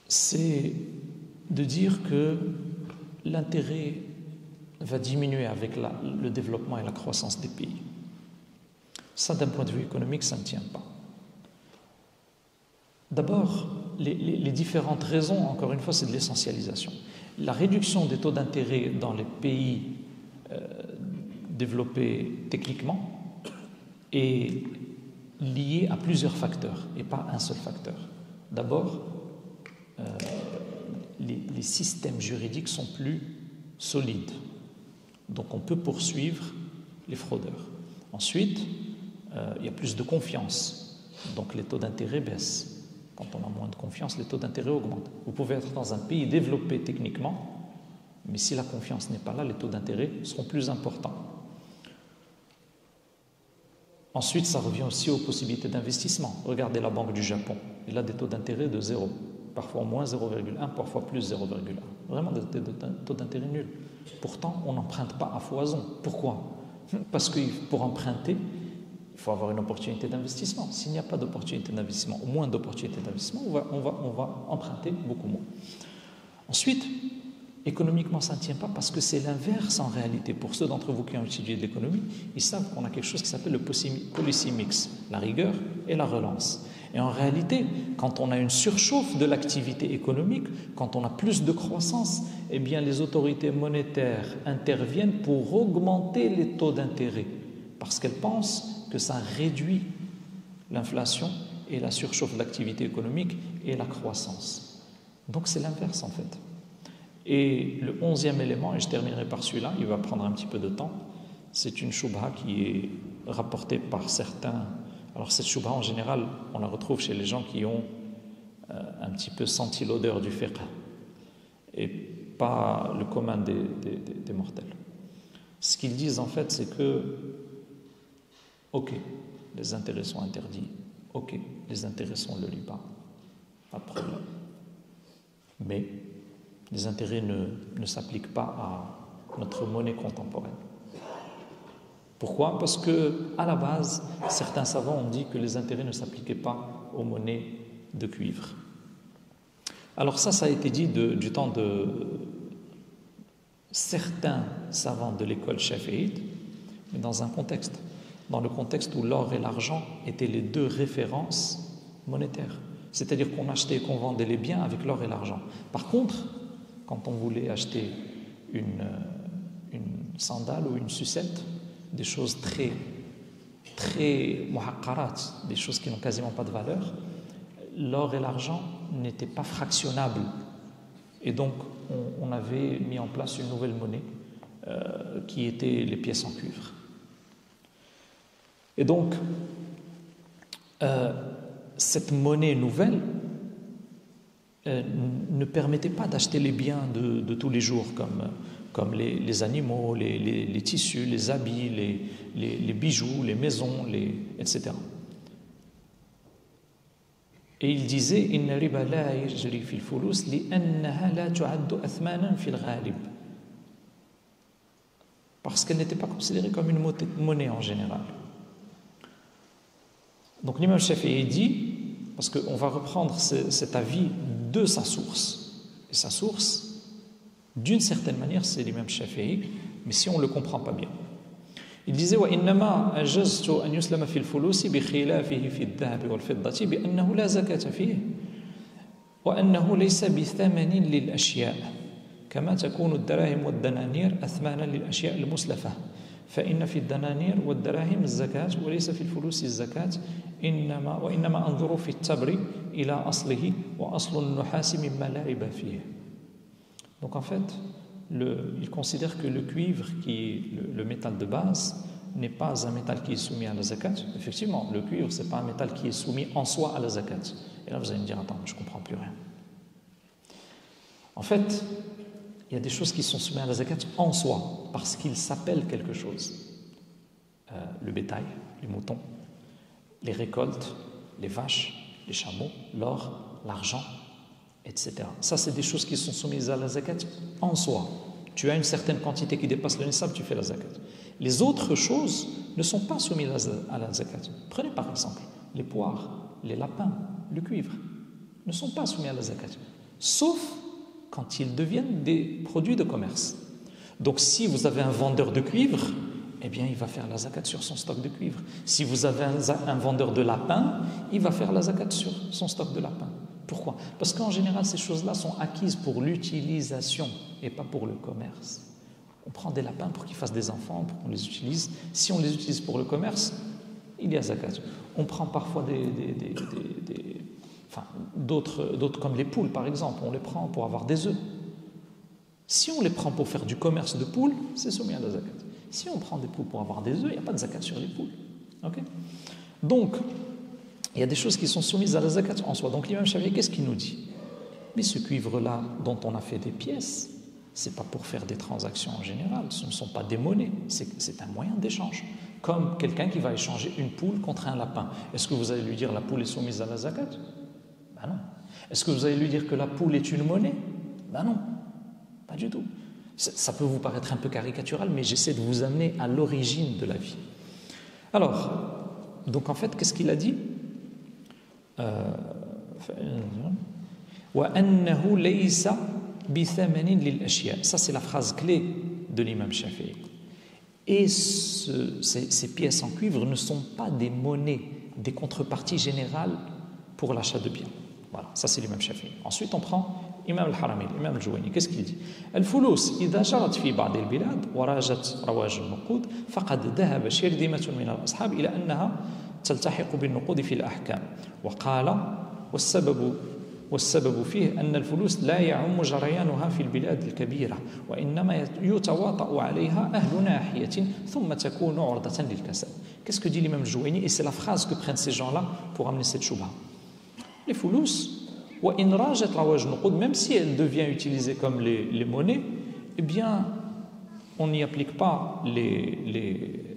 [SPEAKER 2] c'est de dire que l'intérêt va diminuer avec le développement et la croissance des pays. Ça, d'un point de vue économique, ça ne tient pas. D'abord, les différentes raisons, encore une fois, c'est de l'essentialisation. La réduction des taux d'intérêt dans les pays développés techniquement est liée à plusieurs facteurs et pas un seul facteur. D'abord, les systèmes juridiques sont plus solides, donc on peut poursuivre les fraudeurs. Ensuite, il y a plus de confiance, donc les taux d'intérêt baissent. Quand on a moins de confiance, les taux d'intérêt augmentent. Vous pouvez être dans un pays développé techniquement, mais si la confiance n'est pas là, les taux d'intérêt seront plus importants. Ensuite, ça revient aussi aux possibilités d'investissement. Regardez la Banque du Japon, elle a des taux d'intérêt de 0, parfois moins 0,1, parfois plus 0,1. Vraiment des taux d'intérêt nuls. Pourtant, on n'emprunte pas à foison. Pourquoi? Parce que pour emprunter, il faut avoir une opportunité d'investissement. S'il n'y a pas d'opportunité d'investissement, ou moins d'opportunités d'investissement, on va emprunter beaucoup moins. Ensuite, économiquement, ça ne tient pas parce que c'est l'inverse en réalité. Pour ceux d'entre vous qui ont étudié de l'économie, ils savent qu'on a quelque chose qui s'appelle le policy mix, la rigueur et la relance. Et en réalité, quand on a une surchauffe de l'activité économique, quand on a plus de croissance, eh bien les autorités monétaires interviennent pour augmenter les taux d'intérêt parce qu'elles pensent que ça réduit l'inflation et la surchauffe de l'activité économique et la croissance. Donc c'est l'inverse en fait. Et le 11e élément, et je terminerai par celui-là, il va prendre un petit peu de temps, c'est une shubha qui est rapportée par certains. Alors cette shubha en général, on la retrouve chez les gens qui ont un petit peu senti l'odeur du fiqh. Et pas le commun des mortels. Ce qu'ils disent en fait, c'est que, ok, les intérêts sont interdits, ok, les intérêts sont le riba, pas de problème. Mais les intérêts ne s'appliquent pas à notre monnaie contemporaine. Pourquoi? Parce que, à la base, certains savants ont dit que les intérêts ne s'appliquaient pas aux monnaies de cuivre. Alors ça a été dit du temps de certains savants de l'école chaféite, mais dans le contexte où l'or et l'argent étaient les deux références monétaires. C'est-à-dire qu'on achetait et qu'on vendait les biens avec l'or et l'argent. Par contre, quand on voulait acheter une sandale ou une sucette, des choses très, très muhaqqarat, des choses qui n'ont quasiment pas de valeur, l'or et l'argent n'étaient pas fractionnables. Et donc, on avait mis en place une nouvelle monnaie qui était les pièces en cuivre. Et donc, cette monnaie nouvelle ne permettait pas d'acheter les biens de tous les jours, comme les animaux, les tissus, les habits, les bijoux, les maisons, etc. Et il disait إن الربا لا يجري في الفلوس لأنها لا تعد أثمانا في الغالب, parce qu'elle n'était pas considérée comme une monnaie en général. Donc l'imam Shafi'i dit, parce qu'on va reprendre cet avis de sa source, et sa source, d'une certaine manière, c'est l'imam Shafi'i, mais si on ne le comprend pas bien. Il disait وإنما أجزت أن يسلم في الفلوس بخلافه في الذهب والفضة بأنه لا زكاة فيه وأنه ليس بثمن للأشياء كما تكون الدراهم والدنانير أثمانا للأشياء المسلفة فإن في الدنانير والدراهم الزكاة وليس في الفلوس الزكاة وإنما أنظر في التبر إلى أصله وأصل النحاس مما لا ربا فيه. Donc en fait, il considère que le cuivre, qui est le métal de base, n'est pas un métal qui est soumis à la zakat. Effectivement, le cuivre, ce n'est pas un métal qui est soumis en soi à la zakat. Et là, vous allez me dire, attends, je ne comprends plus rien. En fait, il y a des choses qui sont soumises à la zakat en soi, parce qu'ils s'appellent quelque chose. Le bétail, les moutons, les récoltes, les vaches, les chameaux, l'or, l'argent, etc. Ça, c'est des choses qui sont soumises à la zakat en soi. Tu as une certaine quantité qui dépasse le nisab, tu fais la zakat. Les autres choses ne sont pas soumises à la zakat. Prenez par exemple les poires, les lapins, le cuivre, ne sont pas soumis à la zakat, sauf quand ils deviennent des produits de commerce. Donc si vous avez un vendeur de cuivre, eh bien il va faire la zakat sur son stock de cuivre. Si vous avez un vendeur de lapins, il va faire la zakat sur son stock de lapins. Pourquoi? Parce qu'en général, ces choses-là sont acquises pour l'utilisation et pas pour le commerce. On prend des lapins pour qu'ils fassent des enfants, pour qu'on les utilise. Si on les utilise pour le commerce, il y a zakat. On prend parfois d'autres comme les poules, par exemple. On les prend pour avoir des œufs. Si on les prend pour faire du commerce de poules, c'est soumis à la zakat. Si on prend des poules pour avoir des œufs, il n'y a pas de zakat sur les poules. Okay? Donc, il y a des choses qui sont soumises à la zakat en soi. Donc l'imam Shafi'i, qu'est-ce qu'il nous dit? Mais ce cuivre-là dont on a fait des pièces, ce n'est pas pour faire des transactions en général, ce ne sont pas des monnaies, c'est un moyen d'échange. Comme quelqu'un qui va échanger une poule contre un lapin. Est-ce que vous allez lui dire la poule est soumise à la zakat? Ben non. Est-ce que vous allez lui dire que la poule est une monnaie? Ben non, pas du tout. Ça peut vous paraître un peu caricatural, mais j'essaie de vous amener à l'origine de la vie. Alors, donc en fait, qu'est-ce qu'il a dit? Ça c'est la phrase clé de l'imam Shafi'i. Et ces pièces en cuivre ne sont pas des monnaies, des contreparties générales pour l'achat de biens. Voilà, ça c'est l'imam Shafi'i. Ensuite on prend Imam al-Haramayn, Imam al-Juwayni. Qu'est-ce qu'il dit? الفلوس إذا جرت في بعض البلاد وراجت رواج النقود فقد ذهب شرذمة من الأصحاب إلى أنها تلتحق بالنقود في الأحكام وقال والسبب فيه أن الفلوس لا يعم جريانها في البلاد الكبيرة وإنما يتواطأ عليها أهل ناحية ثم تكون عرضة للكسل. Qu'est-ce que dit l'imam al-Juwayni? Et c'est la phrase que prennent ces gens-là pour amener cette choubha. Les fulous, وإن راجت رواج النقود, même si elle devient utilisée comme les monnaies, eh bien, on n'y applique pas les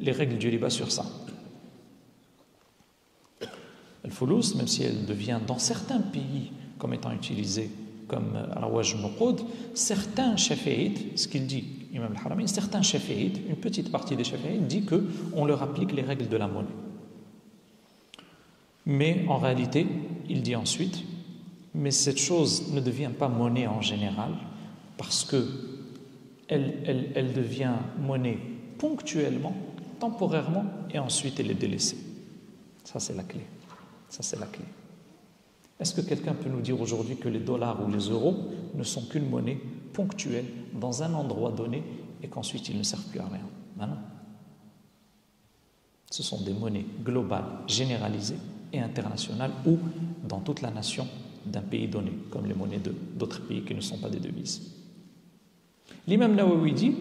[SPEAKER 2] règles du riba sur ça. Al-Fulus, même si elle devient dans certains pays comme étant utilisée comme rawaj al-nuqud, certains shafi'ites, ce qu'il dit, Imam al-Haramayn, certains shafi'ites, une petite partie des shafi'ites dit qu'on leur applique les règles de la monnaie. Mais en réalité, il dit ensuite, mais cette chose ne devient pas monnaie en général parce que elle devient monnaie ponctuellement, temporairement, et ensuite elle est délaissée. Ça, c'est la clé. Ça, c'est la clé. Est-ce que quelqu'un peut nous dire aujourd'hui que les dollars ou les euros ne sont qu'une monnaie ponctuelle dans un endroit donné et qu'ensuite ils ne servent plus à rien? Ben non. Ce sont des monnaies globales, généralisées et internationales ou dans toute la nation d'un pays donné, comme les monnaies d'autres pays qui ne sont pas des devises. L'imam Nawawi dit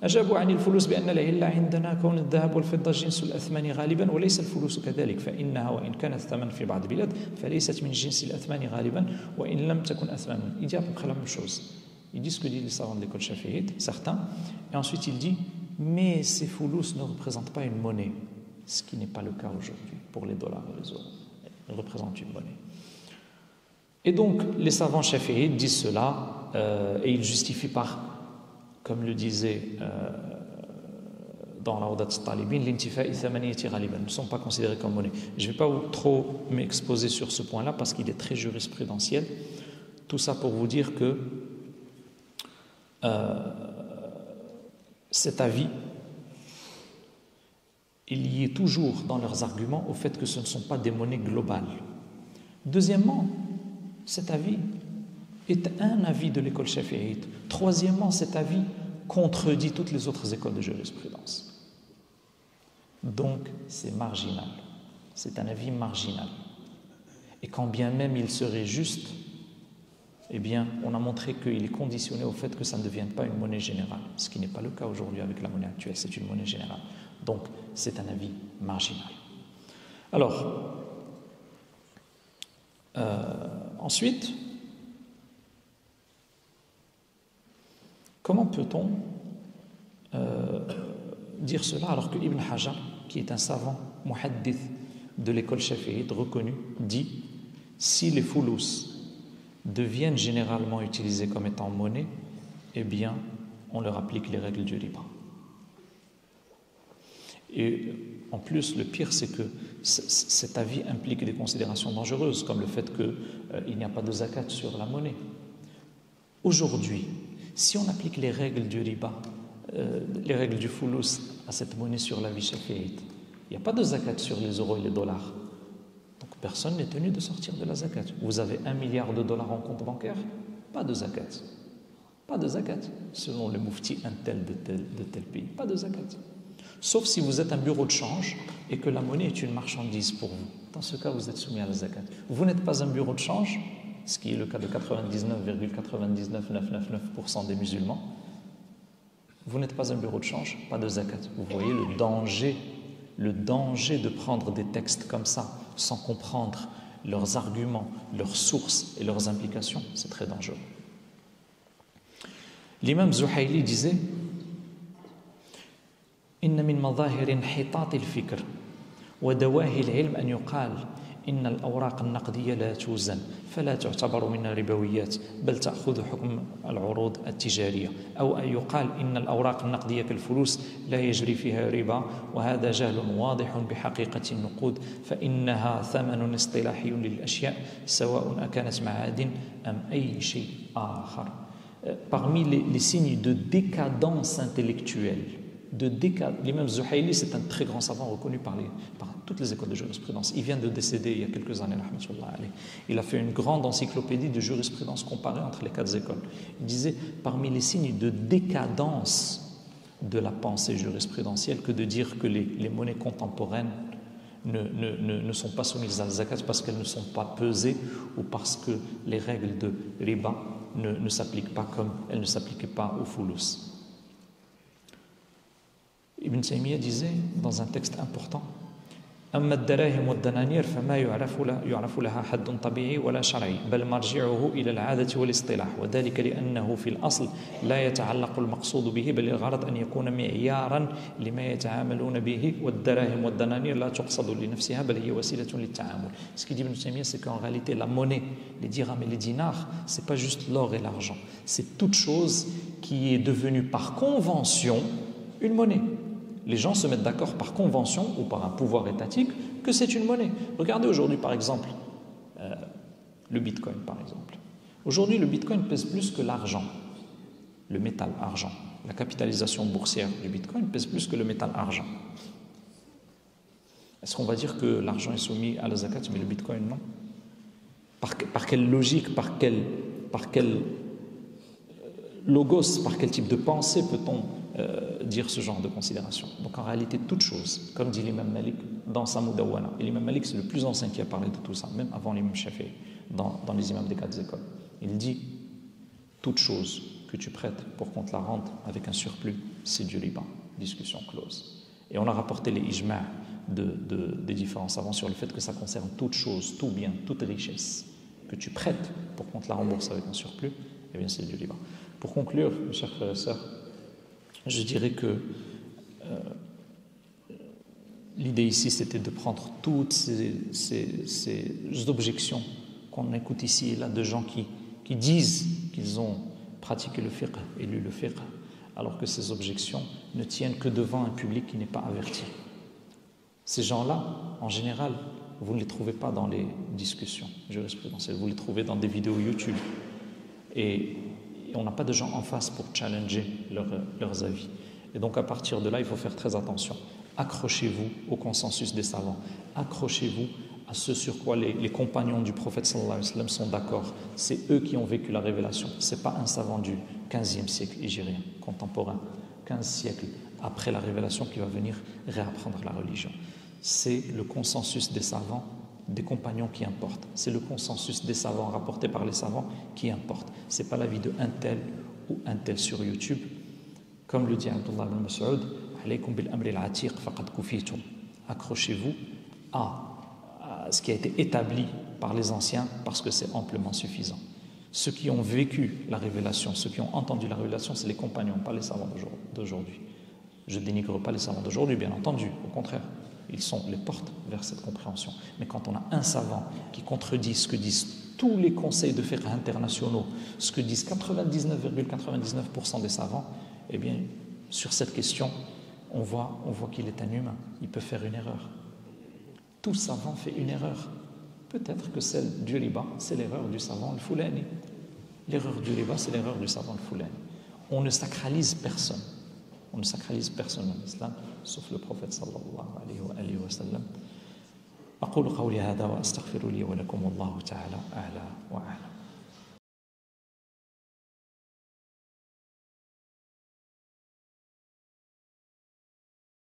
[SPEAKER 2] أجابوا عن الفلوس بأن العلة عندنا كون الذهب والفضة جنس الأثمان غالبا وليس الفلوس كذلك فإنها وإن كانت ثمن في بعض البلاد فليست من جنس الأثمان غالبا وإن لم تكن أثمان. Il dit à peu près la même chose. Il dit ce que disent les savants de l'école shafi'ite, certains, et ensuite il dit mais ces fulus ne représentent pas une monnaie, ce qui n'est pas le cas aujourd'hui pour les dollars et les euros. Ils représentent une monnaie. Et donc les savants shafi'ites disent cela et ils justifient par, comme le disait dans la Rawdat al-Talibin, l'intifa'i thamaniyati ghaliban, ne sont pas considérés comme monnaie. Je ne vais pas trop m'exposer sur ce point-là parce qu'il est très jurisprudentiel. Tout ça pour vous dire que cet avis, il y est toujours dans leurs arguments au fait que ce ne sont pas des monnaies globales. Deuxièmement, cet avis est un avis de l'école shafi'ite. Troisièmement, cet avis contredit toutes les autres écoles de jurisprudence. Donc, c'est marginal. C'est un avis marginal. Et quand bien même il serait juste, eh bien, on a montré qu'il est conditionné au fait que ça ne devienne pas une monnaie générale, ce qui n'est pas le cas aujourd'hui avec la monnaie actuelle, c'est une monnaie générale. Donc, c'est un avis marginal. Alors, ensuite, comment peut-on dire cela alors que Ibn Hajar, qui est un savant muhaddith de l'école shafi'ite reconnu, dit si les fulus deviennent généralement utilisés comme étant monnaie, eh bien, on leur applique les règles du riba. Et en plus, le pire, c'est que cet avis implique des considérations dangereuses, comme le fait qu'il n'y a pas de zakat sur la monnaie. Aujourd'hui, si on applique les règles du riba, les règles du fulus à cette monnaie sur la vie shafi'ite, il n'y a pas de zakat sur les euros et les dollars. Donc personne n'est tenu de sortir de la zakat. Vous avez 1 milliard de dollars en compte bancaire, pas de zakat. Pas de zakat, selon le mufti un tel de tel pays, pas de zakat. Sauf si vous êtes un bureau de change et que la monnaie est une marchandise pour vous. Dans ce cas, vous êtes soumis à la zakat. Vous n'êtes pas un bureau de change, ce qui est le cas de 99,99999% des musulmans. Vous n'êtes pas un bureau de change, pas de zakat. Vous voyez le danger de prendre des textes comme ça, sans comprendre leurs arguments, leurs sources et leurs implications, c'est très dangereux. L'imam Zuhayli disait إن من مظاهر انحطاط الفكر ودواهي العلم أن يقال إن الأوراق النقدية لا توزن فلا تعتبر من الربويات بل تأخذ حكم العروض التجارية أو أن يقال إن الأوراق النقدية كالفلوس لا يجري فيها ربا وهذا جهل واضح بحقيقة النقود فإنها ثمن اصطلاحي للأشياء سواء أكانت معادن أم أي شيء آخر. Parmi les signes de décadence intellectuelle, l'imam Zuhayli, c'est un très grand savant reconnu par toutes les écoles de jurisprudence. Il vient de décéder il y a quelques années. Il a fait une grande encyclopédie de jurisprudence comparée entre les 4 écoles. Il disait, parmi les signes de décadence de la pensée jurisprudentielle, que de dire que les monnaies contemporaines ne sont pas soumises à la zakat parce qu'elles ne sont pas pesées ou parce que les règles de riba ne s'appliquent pas comme elles ne s'appliquaient pas au fulus. Ibn Taymiyyah disait dans un texte important أما الدراهم والدنانير فما يعرف لها حد طبيعي ولا شرعي بل مرجعه إلى العادة والاصطلاح وذلك لأنه في الأصل لا يتعلق المقصود به بل الغرض أن يكون معيارا لما يتعاملون به والدراهم والدنانير لا تقصد لنفسها بل هي وسيلة للتعامل. Ce qu'il dit Ibn Taymiyyah, c'est qu'en réalité la monnaie, les dirhams et les dinars, c'est pas juste l'or et l'argent, c'est toute chose qui est devenue par convention une monnaie. Les gens se mettent d'accord par convention ou par un pouvoir étatique que c'est une monnaie. Regardez aujourd'hui par exemple le bitcoin par exemple. Aujourd'hui le bitcoin pèse plus que l'argent, le métal argent. La capitalisation boursière du bitcoin pèse plus que le métal argent. Est-ce qu'on va dire que l'argent est soumis à la zakat mais le bitcoin non? Par quelle logique, par quel logos, par quel type de pensée peut-on dire ce genre de considération? Donc en réalité, toute chose, comme dit l'imam Malik dans sa Mudawwana, et l'imam Malik c'est le plus ancien qui a parlé de tout ça, même avant l'imam Shafi'i, dans les imams des 4 écoles. Il dit, toute chose que tu prêtes pour qu'on te la rende avec un surplus, c'est du riba. Discussion close. Et on a rapporté les ijma' des différents savants sur le fait que ça concerne toute chose, tout bien, toute richesse que tu prêtes pour qu'on te la rembourse avec un surplus, eh bien c'est du riba. Pour conclure, mes chers frères et sœurs, je dirais que l'idée ici, c'était de prendre toutes ces objections qu'on écoute ici et là de gens qui disent qu'ils ont pratiqué le fiqh et lu le fiqh, alors que ces objections ne tiennent que devant un public qui n'est pas averti. Ces gens-là, en général, vous ne les trouvez pas dans les discussions jurisprudentielles, vous les trouvez dans des vidéos YouTube. Et on n'a pas de gens en face pour challenger leurs avis. Et donc à partir de là, il faut faire très attention. Accrochez-vous au consensus des savants. Accrochez-vous à ce sur quoi les compagnons du prophète sallallahu alayhi wa sallam sont d'accord. C'est eux qui ont vécu la révélation. Ce n'est pas un savant du 15e siècle hégirien, contemporain, 15 siècles après la révélation qui va venir réapprendre la religion. C'est le consensus des savants, des compagnons qui importe. C'est le consensus des savants rapporté par les savants qui importe. Ce n'est pas l'avis de un tel ou un tel sur YouTube. Comme le dit Abdullah ibn Mas'ud, accrochez-vous à ce qui a été établi par les anciens parce que c'est amplement suffisant. Ceux qui ont vécu la révélation, ceux qui ont entendu la révélation, c'est les compagnons, pas les savants d'aujourd'hui. Je ne dénigre pas les savants d'aujourd'hui, bien entendu, au contraire. Ils sont les portes vers cette compréhension. Mais quand on a un savant qui contredit ce que disent tous les conseils de fiqh internationaux, ce que disent 99,99% des savants, eh bien, sur cette question, on voit qu'il est un humain. Il peut faire une erreur. Tout savant fait une erreur. Peut-être que celle du riba, c'est l'erreur du savant le foulani. L'erreur du riba, c'est l'erreur du savant le foulani. On ne sacralise personne. On ne sacralise personne en islam, sauf le prophète sallallahu alayhi wa sallam. أقول قولي هذا وأستغفر لي ولكم والله تعالى أعلى وأعلم.